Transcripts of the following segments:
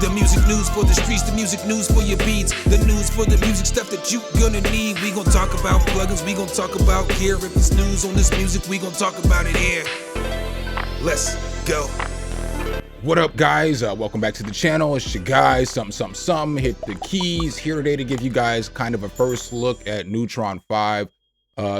The music news for the streets, the music news for your beats, the news for the music stuff that you gonna need. We gon' talk about plugins, we gon' talk about gear. If it's news on this music, we gon' talk about it here. Let's go. What up, guys? Welcome back to the channel. It's your guys, Some. Hit the keys here today to give you guys kind of a first look at Neutron 5.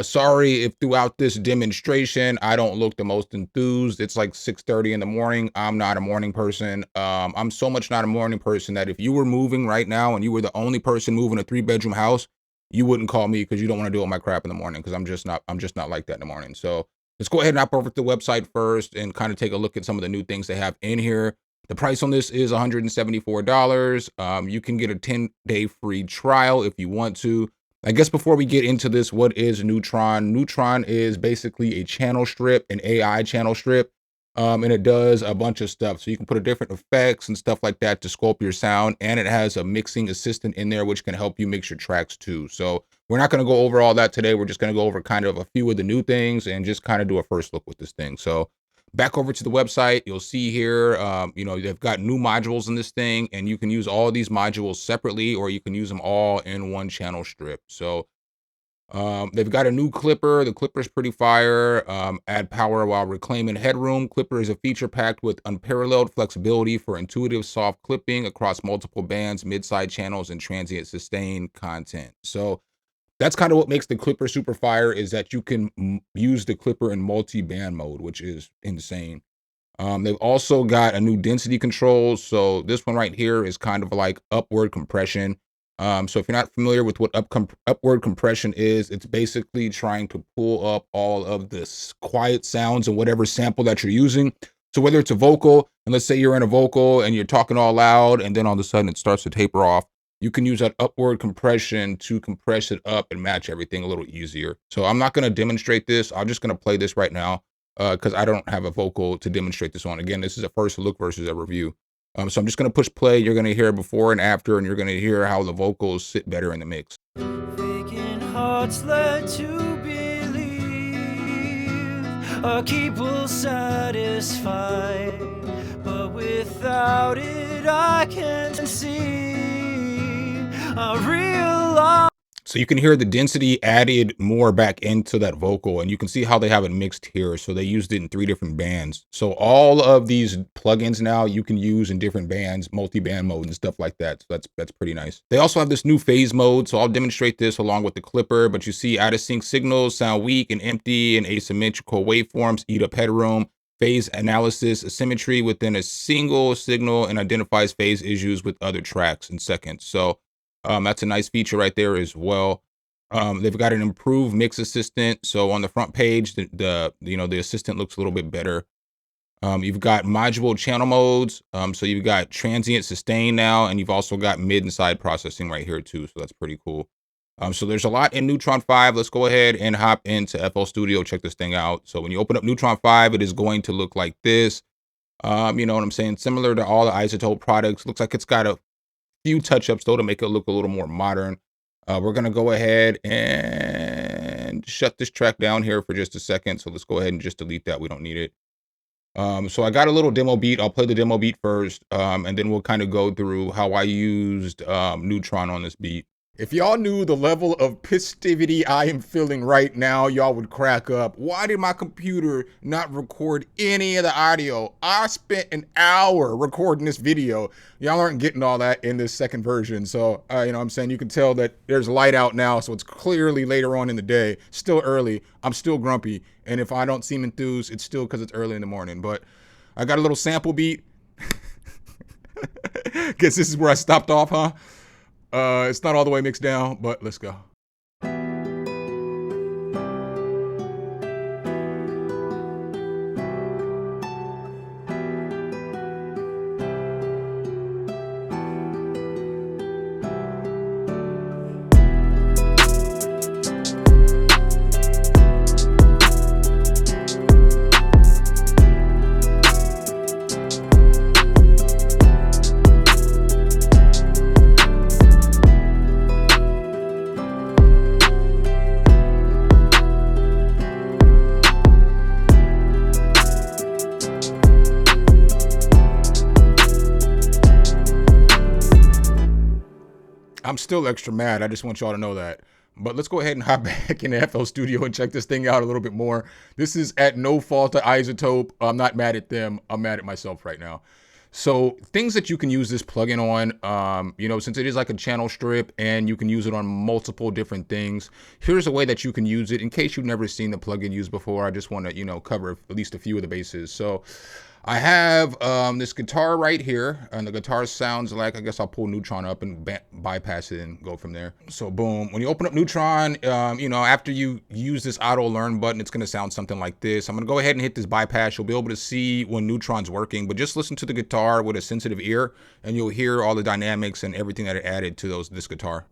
Sorry if throughout this demonstration I don't look the most enthused. It's like 6:30 in the morning. I'm not a morning person. I'm so much not a morning person that if you were moving right now and you were the only person moving a 3-bedroom house, you wouldn't call me because you don't want to do all my crap in the morning, because I'm just not like that in the morning. So let's go ahead and hop over to the website first and kind of take a look at some of the new things they have in here. The price on this is $174. You can get a 10-day free trial if you want to. I guess before we get into this, what is Neutron? Neutron is basically a channel strip, an AI channel strip, and it does a bunch of stuff. So you can put different effects and stuff like that to sculpt your sound, and it has a mixing assistant in there which can help you mix your tracks too. So we're not going to go over all that today. We're just going to go over kind of a few of the new things and just kind of do a first look with this thing. So back over to the website, you'll see here, you know, they've got new modules in this thing, and you can use all of these modules separately, or you can use them all in one channel strip. So they've got a new clipper. The clipper is pretty fire. Add power while reclaiming headroom. Clipper is a feature packed with unparalleled flexibility for intuitive soft clipping across multiple bands, mid-side channels, and transient sustained content. So that's kind of what makes the clipper super fire, is that you can use the clipper in multi-band mode, which is insane. They've also got a new density control. So this one right here is kind of like upward compression. So if you're not familiar with what upward compression is, it's basically trying to pull up all of this quiet sounds and whatever sample that you're using. So whether it's a vocal, and let's say you're in a vocal and you're talking all loud, and then all of a sudden it starts to taper off, you can use that upward compression to compress it up and match everything a little easier. So I'm not going to demonstrate this. I'm just going to play this right now because I don't have a vocal to demonstrate this on. Again, this is a first look versus a review. So I'm just going to push play. You're going to hear before and after, and you're going to hear how the vocals sit better in the mix. Vacant hearts led to believe our keep will satisfy, but without it I can't see. I realize. So you can hear the density added more back into that vocal, and you can see how they have it mixed here. So they used it in 3 different bands. So all of these plugins now you can use in different bands, multi-band mode and stuff like that. So that's pretty nice. They also have this new phase mode. So I'll demonstrate this along with the clipper, but you see out of sync signals sound weak and empty, and asymmetrical waveforms eat up headroom. Phase analysis asymmetry within a single signal and identifies phase issues with other tracks in seconds. So that's a nice feature right there as well. They've got an improved mix assistant. So on the front page, the assistant looks a little bit better. You've got module channel modes. So you've got transient sustain now, and you've also got mid and side processing right here too. So that's pretty cool. So there's a lot in Neutron 5. Let's go ahead and hop into FL Studio, check this thing out. So when you open up Neutron 5, it is going to look like this. You know what I'm saying? Similar to all the Izotope products. Looks like it's got a few touch-ups though to make it look a little more modern. We're gonna go ahead and shut this track down here for just a second. So let's go ahead and just delete that. We don't need it. So I got a little demo beat. I'll play the demo beat first, and then we'll kind of go through how I used Neutron on this beat. If y'all knew the level of pistivity I am feeling right now, y'all would crack up. Why did my computer not record any of the audio? I spent an hour recording this video. Y'all aren't getting all that in this second version. So, you know what I'm saying? You can tell that there's light out now, so it's clearly later on in the day. Still early. I'm still grumpy. And if I don't seem enthused, it's still because it's early in the morning. But I got a little sample beat. Guess this is where I stopped off, huh? It's not all the way mixed down, but let's go. I'm still extra mad. I just want y'all to know that. But let's go ahead and hop back in the FL Studio and check this thing out a little bit more. This is at no fault of Izotope. I'm not mad at them. I'm mad at myself right now. So things that you can use this plugin on, you know, since it is like a channel strip and you can use it on multiple different things, here's a way that you can use it in case you've never seen the plugin used before. I just want to, you know, cover at least a few of the bases. So I have this guitar right here, and the guitar sounds like, I guess I'll pull Neutron up and bypass it and go from there. So boom, when you open up Neutron, you know, after you use this auto learn button, it's gonna sound something like this. I'm gonna go ahead and hit this bypass. You'll be able to see when Neutron's working, but just listen to the guitar with a sensitive ear and you'll hear all the dynamics and everything that it added to this guitar.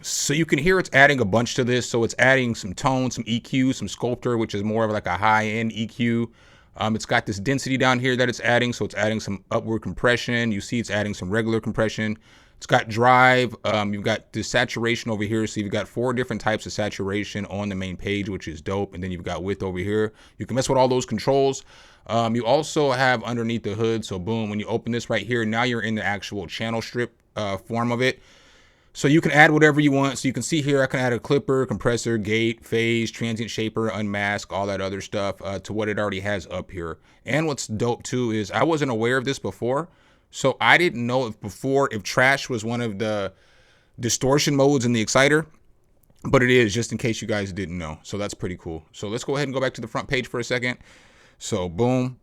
So you can hear it's adding a bunch to this. So it's adding some tone, some EQ, some sculptor, which is more of like a high-end EQ. It's got this density down here that it's adding. So it's adding some upward compression. You see it's adding some regular compression. It's got drive. You've got this saturation over here. So you've got 4 different types of saturation on the main page, which is dope. And then you've got width over here. You can mess with all those controls. You also have underneath the hood. So boom, when you open this right here, now you're in the actual channel strip form of it. So you can add whatever you want. So you can see here, I can add a clipper, compressor, gate, phase, transient shaper, unmask, all that other stuff to what it already has up here. And what's dope too is I wasn't aware of this before. So I didn't know if trash was one of the distortion modes in the exciter, but it is, just in case you guys didn't know. So that's pretty cool. So let's go ahead and go back to the front page for a second. So boom.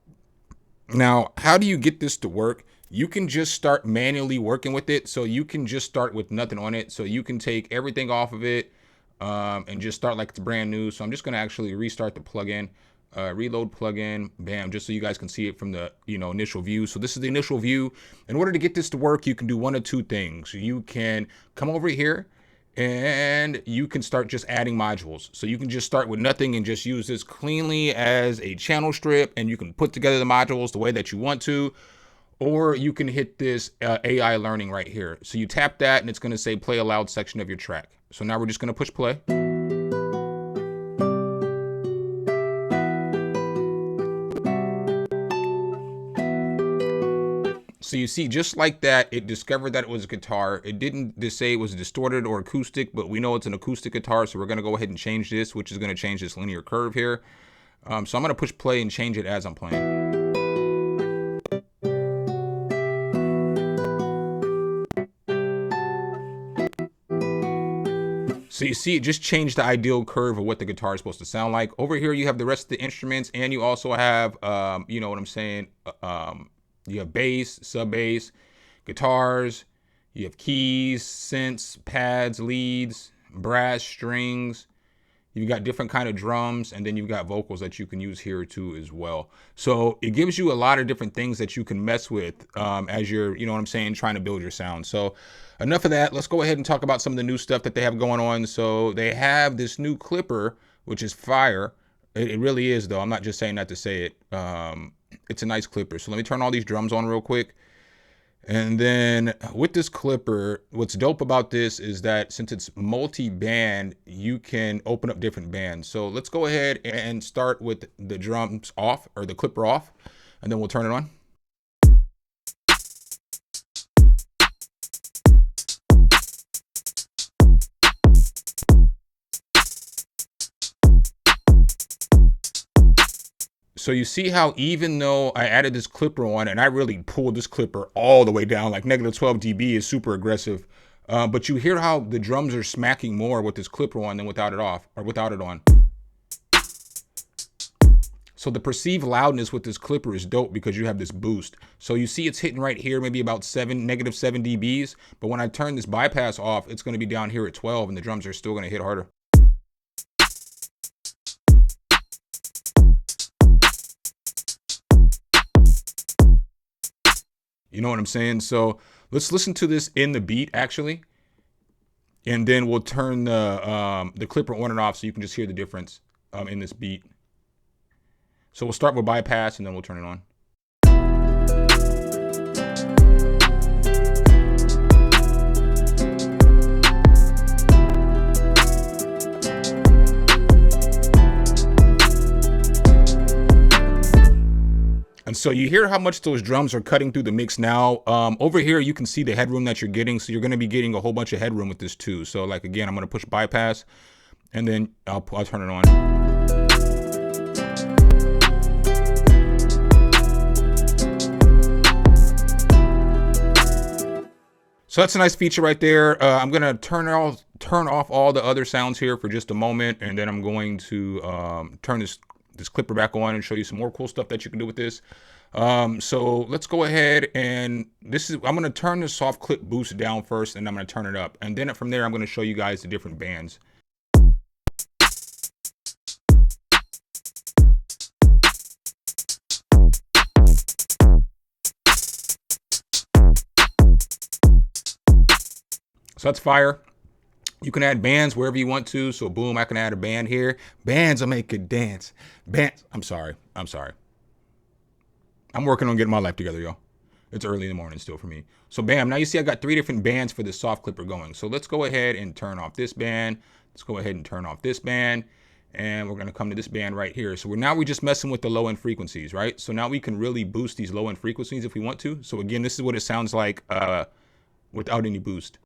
Now, how do you get this to work? You can just start manually working with it. So you can just start with nothing on it. So you can take everything off of it and just start like it's brand new. So I'm just going to actually restart the plugin, reload plugin, bam, just so you guys can see it from the, you know, initial view. So this is the initial view. In order to get this to work, you can do one of two things. You can come over here and you can start just adding modules. So you can just start with nothing and just use this cleanly as a channel strip, and you can put together the modules the way that you want to. Or you can hit this AI learning right here. So you tap that and it's going to say play a loud section of your track. So now we're just going to push play. So you see, just like that, it discovered that it was a guitar. It didn't just say it was distorted or acoustic, but we know it's an acoustic guitar. So we're going to go ahead and change this, which is going to change this linear curve here. So I'm going to push play and change it as I'm playing. So you see, it just changed the ideal curve of what the guitar is supposed to sound like. Over here, you have the rest of the instruments, and you also have, you know what I'm saying, you have bass, sub bass, guitars, you have keys, synths, pads, leads, brass, strings. You've got different kind of drums, and then you've got vocals that you can use here too as well. So it gives you a lot of different things that you can mess with as you're, you know what I'm saying, trying to build your sound. So enough of that. Let's go ahead and talk about some of the new stuff that they have going on. So they have this new clipper, which is fire. It really is, though. I'm not just saying that to say it. It's a nice clipper. So let me turn all these drums on real quick. And then with this clipper, what's dope about this is that since it's multi-band, you can open up different bands. So let's go ahead and start with the drums off, or the clipper off, and then we'll turn it on. So you see how even though I added this clipper on and I really pulled this clipper all the way down, like -12 dB is super aggressive. But you hear how the drums are smacking more with this clipper on than without it off, or without it on. So the perceived loudness with this clipper is dope because you have this boost. So you see it's hitting right here, maybe about -7 dBs. But when I turn this bypass off, it's going to be down here at 12 and the drums are still going to hit harder. You know what I'm saying? So let's listen to this in the beat actually. And then we'll turn the clipper on and off so you can just hear the difference in this beat. So we'll start with bypass and then we'll turn it on. So you hear how much those drums are cutting through the mix now. Over here, you can see the headroom that you're getting. So you're going to be getting a whole bunch of headroom with this too. So like, again, I'm going to push bypass and then I'll turn it on. So that's a nice feature right there. I'm going to turn off all the other sounds here for just a moment. And then I'm going to turn this clipper back on and show you some more cool stuff that you can do with this. So let's go ahead and I'm going to turn the soft clip boost down first and I'm going to turn it up. And then from there, I'm going to show you guys the different bands. So that's fire. You can add bands wherever you want to. So boom, I can add a band here. Bands will make it dance. Bands. I'm sorry. I'm working on getting my life together, y'all. It's early in the morning still for me. So bam, now you see I got 3 different bands for this soft clipper going. So let's go ahead and turn off this band. Let's go ahead and turn off this band. And we're going to come to this band right here. So we're just messing with the low end frequencies, right? So now we can really boost these low end frequencies if we want to. So again, this is what it sounds like without any boost.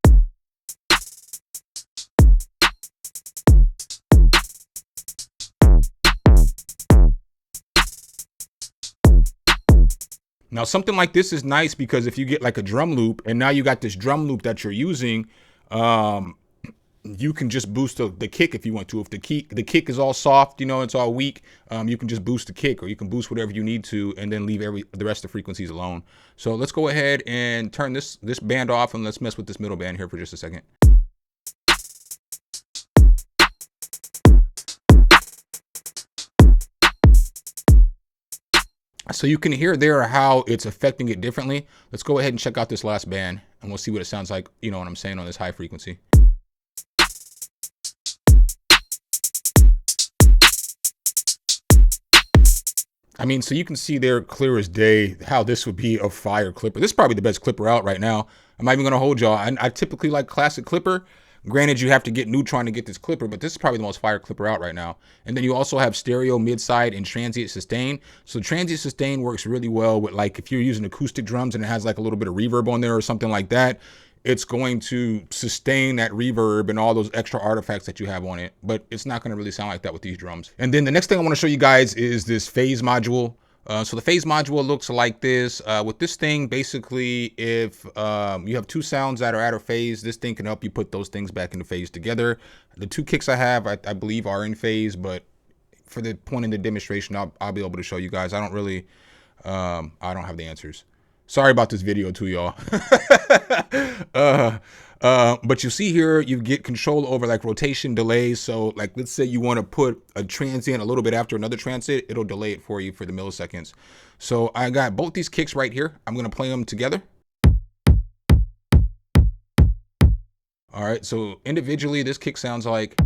Now something like this is nice because if you get like a drum loop and now you got this drum loop that you're using, you can just boost the kick if you want to. If the kick is all soft, you know, it's all weak, you can just boost the kick, or you can boost whatever you need to and then leave the rest of the frequencies alone. So let's go ahead and turn this band off and let's mess with this middle band here for just a second. So you can hear there how it's affecting it differently. Let's go ahead and check out this last band and we'll see what it sounds like, you know what I'm saying, on this high frequency. I mean, so you can see there clear as day how this would be a fire clipper. This is probably the best clipper out right now. I'm not even going to hold y'all. I typically like classic clipper. Granted, you have to get Neutron to get this clipper, but this is probably the most fire clipper out right now. And then you also have stereo, mid-side, and transient sustain. So transient sustain works really well with, like, if you're using acoustic drums and it has like a little bit of reverb on there or something like that, it's going to sustain that reverb and all those extra artifacts that you have on it. But it's not going to really sound like that with these drums. And then the next thing I want to show you guys is this phase module. So the phase module looks like this. With this thing, basically, if you have 2 sounds that are out of phase, this thing can help you put those things back into phase together. The 2 kicks I have, I believe, are in phase, but for the point in the demonstration, I'll be able to show you guys. I don't really, I don't have the answers. Sorry about this video too, y'all. But you see here, you get control over like rotation delays. So like, let's say you want to put a transient a little bit after another transient, it'll delay it for you for the milliseconds. So I got both these kicks right here. I'm going to play them together. All right. So individually, this kick sounds like,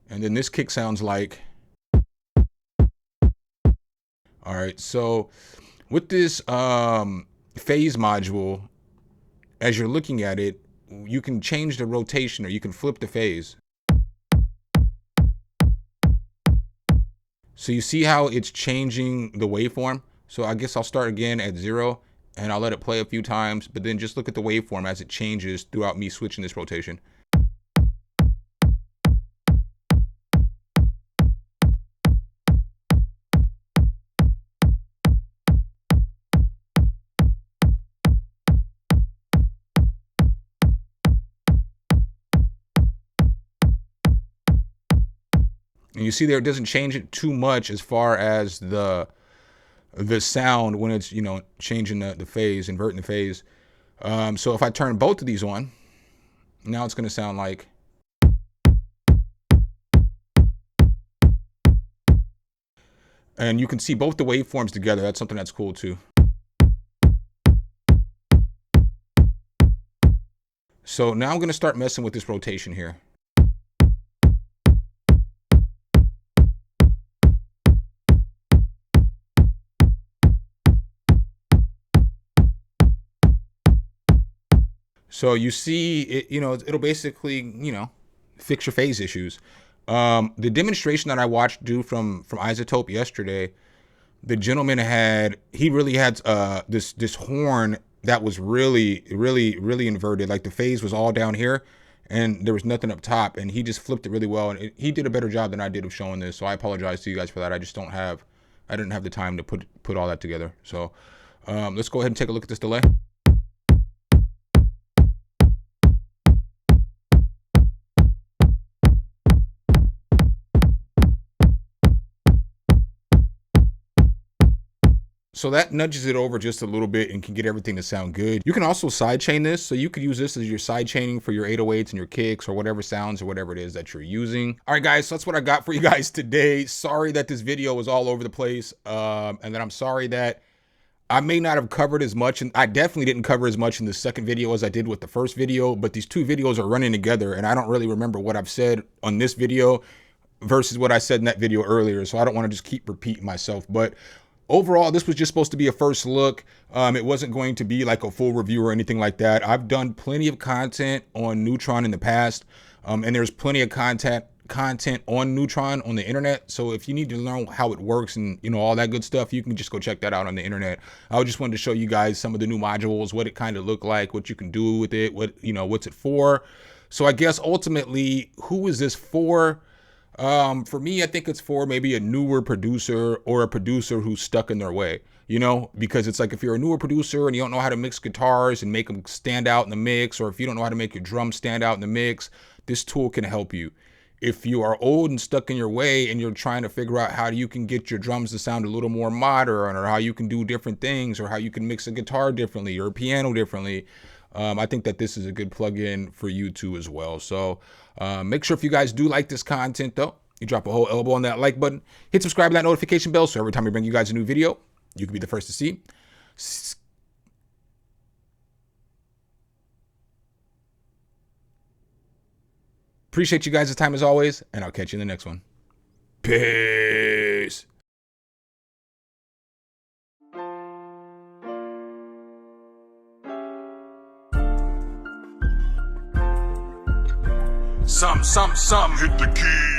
and then this kick sounds like. All right. So with this phase module, as you're looking at it, you can change the rotation or you can flip the phase. So you see how it's changing the waveform? So I guess I'll start again at 0 and I'll let it play a few times, but then just look at the waveform as it changes throughout me switching this rotation. And you see there, it doesn't change it too much as far as the sound when it's, you know, changing the phase, inverting the phase. So if I turn both of these on, now it's going to sound like. And you can see both the waveforms together. That's something that's cool too. So now I'm going to start messing with this rotation here. So you see it, you know, it'll basically, you know, fix your phase issues. The demonstration that I watched do from Izotope yesterday, the gentleman he really had this horn that was really inverted. Like the phase was all down here and there was nothing up top, and he just flipped it really well, and he did a better job than I did of showing this. So I apologize to you guys for that. I didn't have the time to put all that together. So let's go ahead and take a look at this delay. So that nudges it over just a little bit and can get everything to sound good. You can also sidechain this. So you could use this as your sidechaining for your 808s and your kicks or whatever sounds or whatever it is that you're using. All right, guys, so that's what I got for you guys today. Sorry that this video was all over the place. And then I'm sorry that I may not have covered as much, and I definitely didn't cover as much in the second video as I did with the first video, but these two videos are running together and I don't really remember what I've said on this video versus what I said in that video earlier. So I don't want to just keep repeating myself, but overall, this was just supposed to be a first look. It wasn't going to be like a full review or anything like that. I've done plenty of content on Neutron in the past, and there's plenty of content on Neutron on the internet. So if you need to learn how it works and all that good stuff, you can just go check that out on the internet. I just wanted to show you guys some of the new modules, what it kind of looked like, what you can do with it, what's it for. So I guess ultimately, who is this for? For me, I think it's for maybe a newer producer or a producer who's stuck in their way, because it's like if you're a newer producer and you don't know how to mix guitars and make them stand out in the mix, or if you don't know how to make your drums stand out in the mix, this tool can help you. If you are old and stuck in your way and you're trying to figure out how you can get your drums to sound a little more modern, or how you can do different things, or how you can mix a guitar differently or a piano differently, I think that this is a good plugin for you too as well. So make sure if you guys do like this content though, you drop a whole elbow on that like button, hit subscribe and that notification bell, so every time we bring you guys a new video, you can be the first to see. Appreciate you guys' time as always, and I'll catch you in the next one. Peace. Some, hit the key.